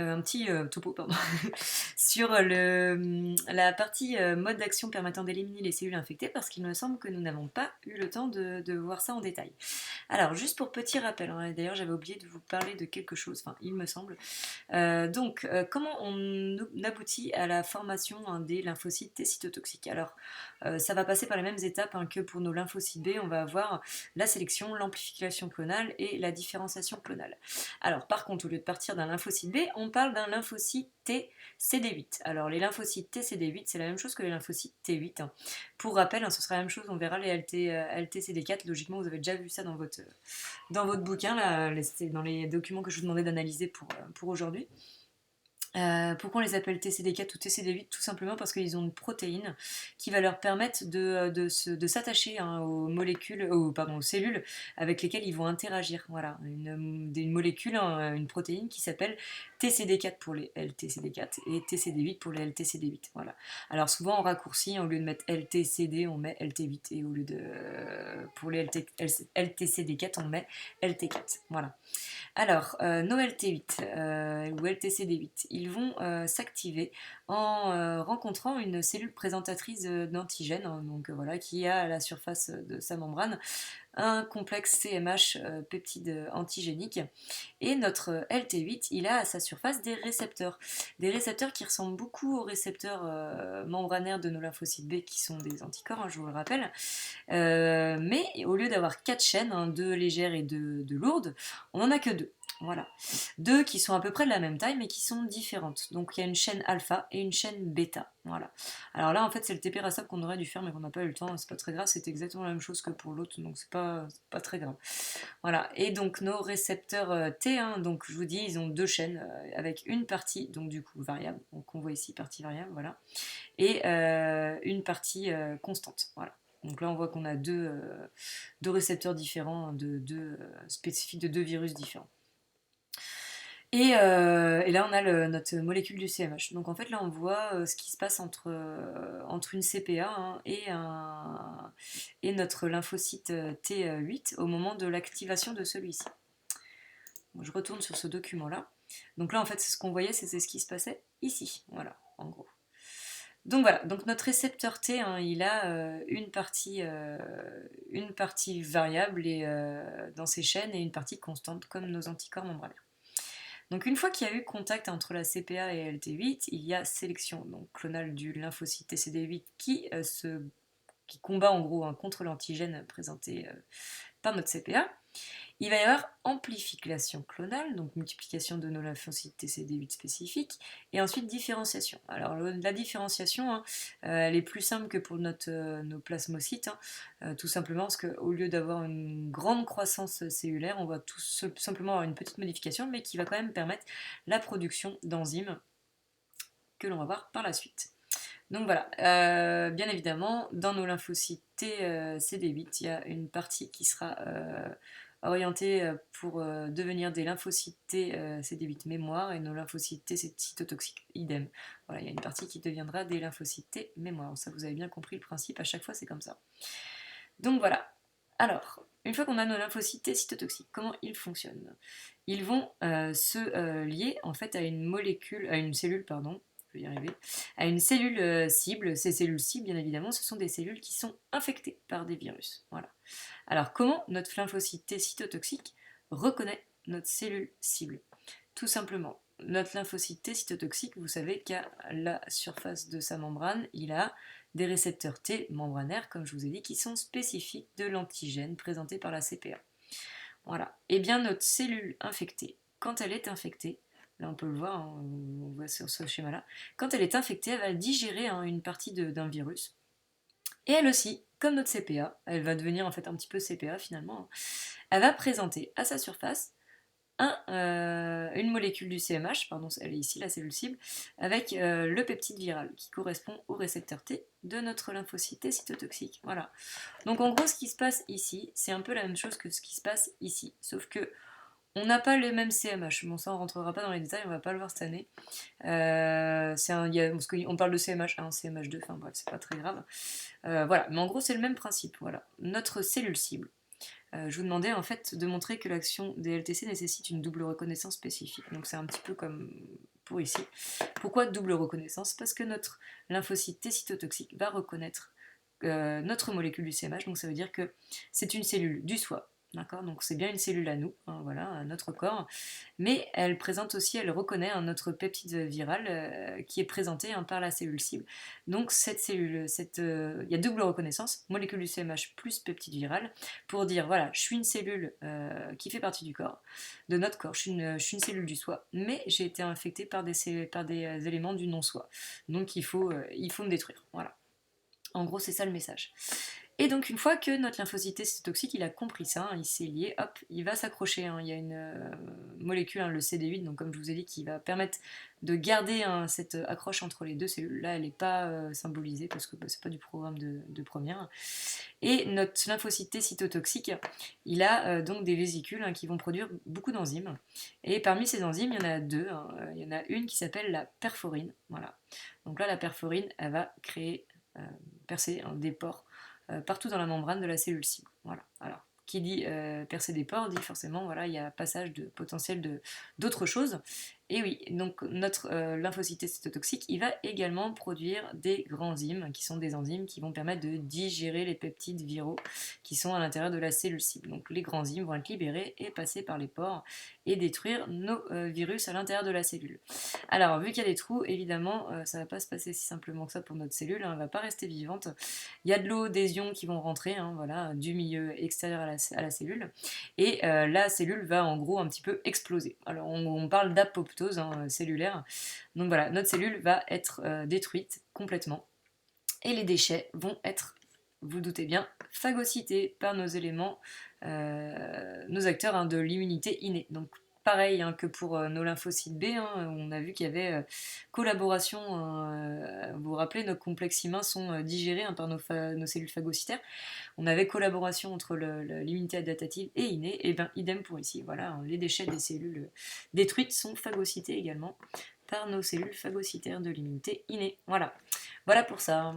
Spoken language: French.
Un petit topo, pardon, sur la partie mode d'action permettant d'éliminer les cellules infectées, parce qu'il me semble que nous n'avons pas eu le temps de voir ça en détail. Alors, juste pour petit rappel, hein, d'ailleurs j'avais oublié de vous parler de quelque chose, enfin il me semble. Comment on aboutit à la formation, hein, des lymphocytes T cytotoxiques? Alors, ça va passer par les mêmes étapes, hein, que pour nos lymphocytes B. On va avoir la sélection, l'amplification clonale et la différenciation clonale. Alors, par contre, au lieu de partir d'un lymphocyte B, on parle d'un lymphocyte T CD8. Alors, les lymphocytes T CD8, c'est la même chose que les lymphocytes T8, hein. Pour rappel, hein, ce sera la même chose, on verra les LT CD4. Logiquement, vous avez déjà vu ça dans votre bouquin, là, dans les documents que je vous demandais d'analyser pour aujourd'hui. Pourquoi on les appelle TCD4 ou TCD8? Tout simplement parce qu'ils ont une protéine qui va leur permettre de s'attacher, hein, aux molécules, aux cellules avec lesquelles ils vont interagir. Voilà, une molécule, hein, une protéine qui s'appelle TCD4 pour les LTCD4 et TCD8 pour les LTCD8. Voilà. Alors souvent on raccourcit, hein, au lieu de mettre LTCD, on met LT8, et au lieu de pour les LTCD4, on met LT4. Voilà. Alors, nos LT8 ou LTCD8, ils vont s'activer en rencontrant une cellule présentatrice d'antigènes, hein, donc voilà, qui a à la surface de sa membrane un complexe CMH, peptide antigénique. Et notre LT8, il a à sa surface des récepteurs qui ressemblent beaucoup aux récepteurs membranaires de nos lymphocytes B, qui sont des anticorps, hein, je vous le rappelle. Mais au lieu d'avoir 4 chaînes, hein, 2 légères et 2 lourdes, on n'en a que 2. Voilà. Deux qui sont à peu près de la même taille mais qui sont différentes. Donc il y a une chaîne alpha et une chaîne bêta. Voilà. Alors là en fait c'est le TP Rasap qu'on aurait dû faire mais qu'on n'a pas eu le temps, c'est pas très grave, c'est exactement la même chose que pour l'autre, donc c'est pas très grave. Voilà. Et donc nos récepteurs T, hein, donc je vous dis, ils ont 2 chaînes avec une partie, donc du coup variable, donc on voit ici partie variable, voilà, et une partie constante. Voilà. Donc là, on voit qu'on a deux récepteurs différents, hein, spécifiques de 2 virus différents. Et là, on a notre molécule du CMH. Donc en fait, là, on voit ce qui se passe entre une CPA, hein, et notre lymphocyte T8 au moment de l'activation de celui-ci. Bon, je retourne sur ce document-là. Donc là, en fait, c'est ce qu'on voyait, c'est ce qui se passait ici. Voilà, en gros. Donc voilà, donc notre récepteur T, hein, il a une partie variable dans ses chaînes et une partie constante comme nos anticorps membranaires. Donc une fois qu'il y a eu contact entre la CPA et LT8, il y a sélection donc clonale du lymphocyte TCD8 qui combat en gros, hein, contre l'antigène présenté par notre CPA. Il va y avoir amplification clonale, donc multiplication de nos lymphocytes TCD8 spécifiques, et ensuite différenciation. Alors la différenciation, hein, elle est plus simple que pour nos plasmocytes, hein, tout simplement parce qu'au lieu d'avoir une grande croissance cellulaire, on va tout simplement avoir une petite modification, mais qui va quand même permettre la production d'enzymes que l'on va voir par la suite. Donc voilà, bien évidemment, dans nos lymphocytes CD8, il y a une partie qui sera orientée pour devenir des lymphocytes T CD8 mémoire, et nos lymphocytes T cytotoxiques, idem. Voilà, il y a une partie qui deviendra des lymphocytes T mémoire. Ça, vous avez bien compris le principe, à chaque fois c'est comme ça. Donc voilà. Alors, une fois qu'on a nos lymphocytes T cytotoxiques, comment ils fonctionnent? Ils vont se lier en fait à une cellule, pardon, je vais y arriver, à une cellule cible. Ces cellules cibles, bien évidemment, ce sont des cellules qui sont infectées par des virus. Voilà. Alors, comment notre lymphocyte T cytotoxique reconnaît notre cellule cible? Tout simplement, notre lymphocyte T cytotoxique, vous savez qu'à la surface de sa membrane, il a des récepteurs T membranaires, comme je vous ai dit, qui sont spécifiques de l'antigène présenté par la CPA. Voilà. Et bien notre cellule infectée, quand elle est infectée, là on peut le voir, hein, on voit sur ce schéma-là, quand elle est infectée, elle va digérer, hein, une partie d'un virus. Et elle aussi, comme notre CPA, elle va devenir en fait un petit peu CPA finalement, hein, elle va présenter à sa surface une molécule du CMH, pardon, elle est ici, la cellule cible, avec le peptide viral qui correspond au récepteur T de notre lymphocyte T cytotoxique. Voilà. Donc en gros, ce qui se passe ici, c'est un peu la même chose que ce qui se passe ici, sauf que on n'a pas les mêmes CMH. Bon, ça, on rentrera pas dans les détails, on va pas le voir cette année. Parce qu'on parle de CMH1, CMH2, enfin bref, c'est pas très grave. Voilà, mais en gros, c'est le même principe. Voilà. Notre cellule cible, je vous demandais en fait de montrer que l'action des LTC nécessite une double reconnaissance spécifique. Donc c'est un petit peu comme pour ici. Pourquoi double reconnaissance? Parce que notre lymphocyte T cytotoxique va reconnaître notre molécule du CMH, donc ça veut dire que c'est une cellule du soi, d'accord? Donc c'est bien une cellule à nous, hein, voilà, à notre corps, mais elle présente aussi, elle reconnaît notre peptide viral qui est présenté par la cellule cible. Donc cette cellule, il y a double reconnaissance, molécule du CMH plus peptide viral, pour dire voilà, je suis une cellule qui fait partie du corps, de notre corps, je suis une cellule du soi, mais j'ai été infectée par des éléments du non-soi. Donc il faut me détruire, voilà. En gros, c'est ça le message. Et donc, une fois que notre lymphocyte cytotoxique, il a compris ça, hein, il s'est lié, hop, il va s'accrocher. Hein. Il y a une molécule, hein, le CD8, donc comme je vous ai dit, qui va permettre de garder cette accroche entre les deux cellules. Là, elle n'est pas symbolisée parce que c'est pas du programme de première. Et notre lymphocyte cytotoxique, il a donc des vésicules qui vont produire beaucoup d'enzymes. Et parmi ces enzymes, il y en a deux. Hein. Il y en a une qui s'appelle la perforine. Voilà. Donc là, la perforine, elle va créer percer des pores partout dans la membrane de la cellule cible. Voilà. Alors, qui dit percer des pores dit forcément voilà, il y a passage de potentiel d'autres choses. Et oui, donc notre lymphocyte cytotoxique, il va également produire des granzymes, qui sont des enzymes qui vont permettre de digérer les peptides viraux qui sont à l'intérieur de la cellule cible. Donc les granzymes vont être libérés et passer par les pores et détruire nos virus à l'intérieur de la cellule. Alors, vu qu'il y a des trous, évidemment, ça ne va pas se passer si simplement que ça pour notre cellule, hein, elle ne va pas rester vivante. Il y a de l'eau, des ions qui vont rentrer, hein, voilà, du milieu extérieur à la cellule, et la cellule va en gros un petit peu exploser. Alors, on parle d'apoptose cellulaire. Donc voilà, notre cellule va être détruite complètement, et les déchets vont être, vous le doutez bien, phagocytés par nos éléments, nos acteurs de l'immunité innée. Donc pareil que pour nos lymphocytes B, on a vu qu'il y avait collaboration, vous vous rappelez, nos complexes humains sont digérés par nos cellules phagocytaires. On avait collaboration entre l'immunité adaptative et innée, et bien idem pour ici. Voilà, les déchets des cellules détruites sont phagocytés également par nos cellules phagocytaires de l'immunité innée. Voilà, voilà pour ça.